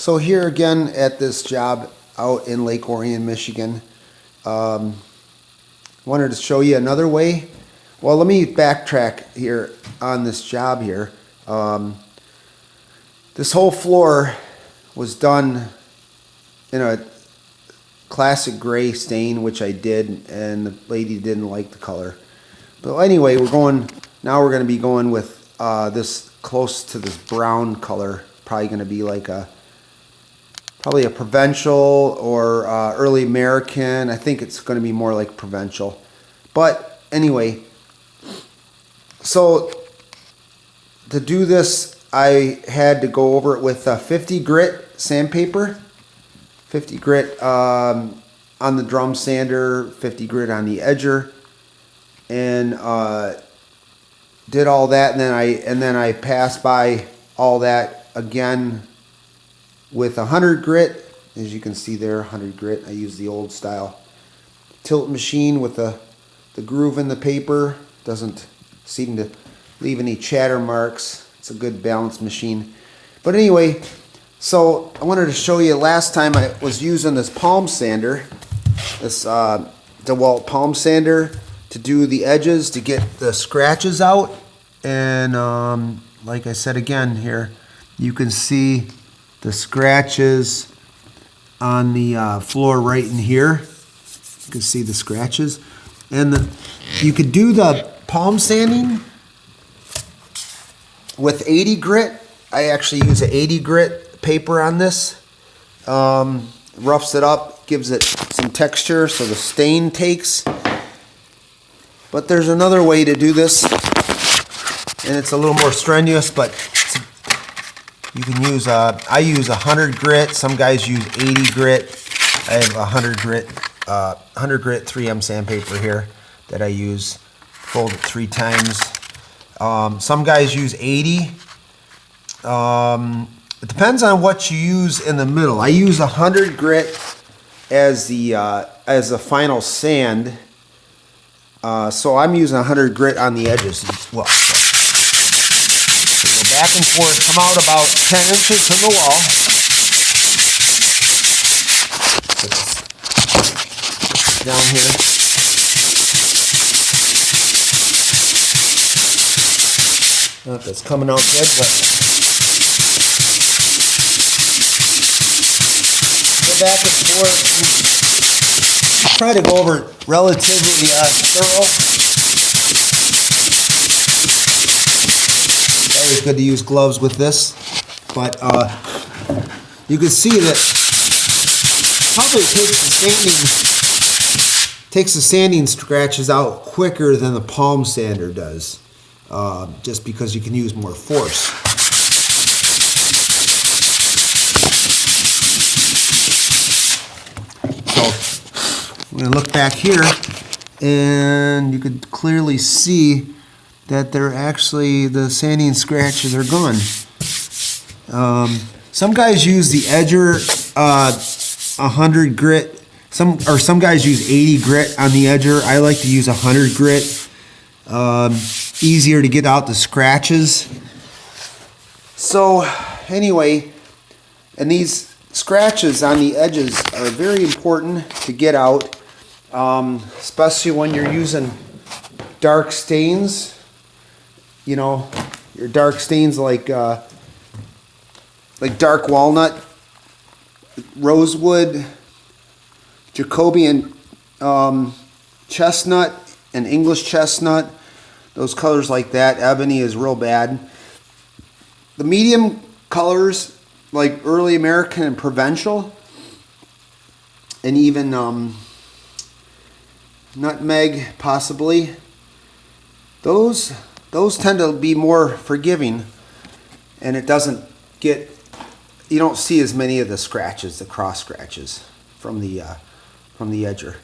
So here again at this job out in Lake Orion, Michigan, wanted to show you another way. Well, let me backtrack here on this job here. This whole floor was done in a classic gray stain, which I did, and the lady didn't like the color. But anyway, we're going to be going with this close to this brown color. Probably going to be like probably a Provincial or early American. I think it's going to be more like Provincial. But anyway, so to do this, I had to go over it with 50 grit sandpaper. 50 grit on the drum sander, 50 grit on the edger, and did all that, and then I passed by all that again with 100 grit. As you can see there, 100 grit. I use the old style tilt machine with the groove in the paper. Doesn't seem to leave any chatter marks. It's a good balanced machine. But anyway, so I wanted to show you, last time I was using this palm sander, this DeWalt palm sander, to do the edges, to get the scratches out. And like I said again here, you can see the scratches on the floor right in here. You can see the scratches. And you could do the palm sanding with 80 grit. I actually use an 80 grit paper on this. Roughs it up, gives it some texture so the stain takes. But there's another way to do this, and it's a little more strenuous, but you can use, I use 100 grit. Some guys use 80 grit. I have 100 grit 3M sandpaper here that I use. Fold it 3 times. Some guys use 80. It depends on what you use in the middle. I use 100 grit as the final sand. So I'm using 100 grit on the edges as well. So go back and forth, come out about 10 inches from the wall. Down here. I don't know if that's coming out good, but go back and forth. Try to go over it relatively thorough. Always good to use gloves with this, but you can see that probably takes the sanding scratches out quicker than the palm sander does, just because you can use more force. I'm going to look back here, and you could clearly see that the sanding scratches are gone. Some guys use the edger 100 grit. Some guys use 80 grit on the edger. I like to use 100 grit. Easier to get out the scratches. So anyway, and these scratches on the edges are very important to get out. Especially when you're using dark stains, you know, your dark stains like dark walnut, rosewood, Jacobean chestnut, and English chestnut. Those colors like that. Ebony is real bad. The medium colors like early American and Provincial, and even nutmeg possibly, those tend to be more forgiving, and it doesn't get, you don't see as many of the scratches, the cross scratches from the edger.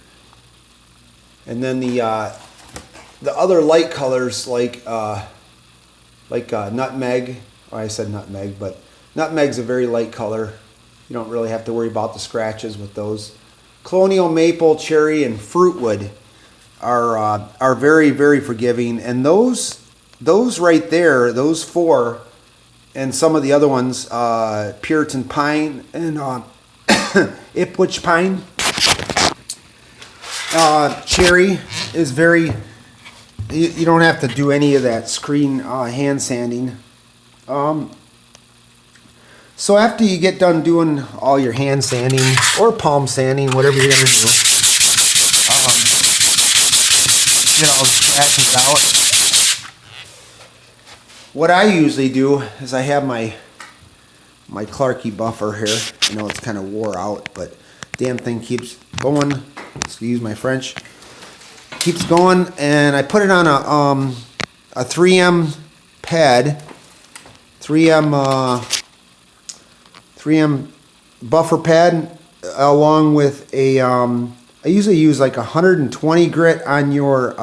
And then the other light colors like nutmeg, I said nutmeg, but nutmeg's a very light color. You don't really have to worry about the scratches with those. Colonial maple, cherry, and fruitwood are very, very forgiving, and those right there, those 4 and some of the other ones, Puritan pine and Ipswich pine. Cherry is very, you don't have to do any of that screen hand sanding. So after you get done doing all your hand sanding or palm sanding, whatever you're going to do, get all the scratches out. What I usually do is I have my Clarky buffer here. I know it's kind of wore out, but damn thing keeps going. Excuse my French. Keeps going, and I put it on a 3M pad, 3M buffer pad, along with a I usually use like 120 grit on your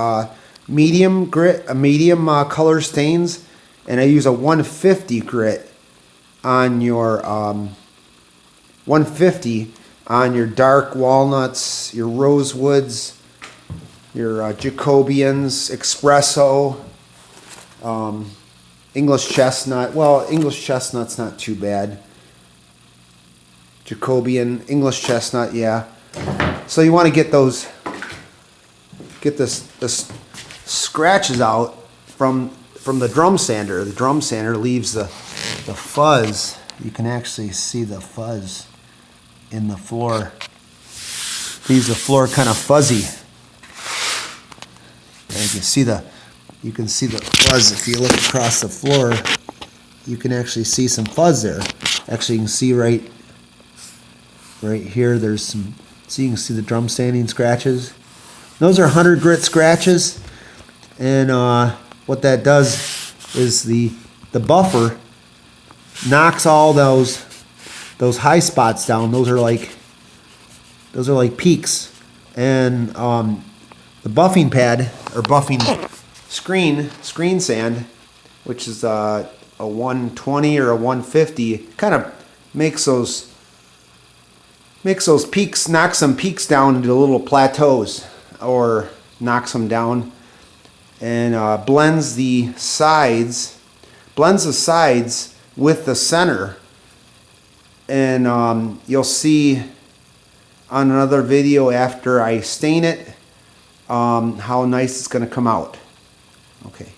medium grit, medium color stains, and I use a 150 grit on your 150 on your dark walnuts, your rosewoods, your Jacobians, espresso, English chestnut. Well, English chestnut's not too bad. Jacobian, English chestnut, yeah. So you want to get the scratches out from the drum sander. The drum sander leaves the fuzz. You can actually see the fuzz in the floor. Leaves the floor kind of fuzzy. And you can see the fuzz if you look across the floor. You can actually see some fuzz there. Actually, you can see right here. There's some. So you can see the drum sanding scratches. Those are 100 grit scratches, and what that does is the buffer knocks all those high spots down. Those are like peaks, and the buffing pad or buffing screen sand, which is a 120 or a 150, kind of makes those peaks, knocks some peaks down into little plateaus, or knocks them down, and blends the sides with the center. And you'll see on another video after I stain it how nice it's going to come out. Okay.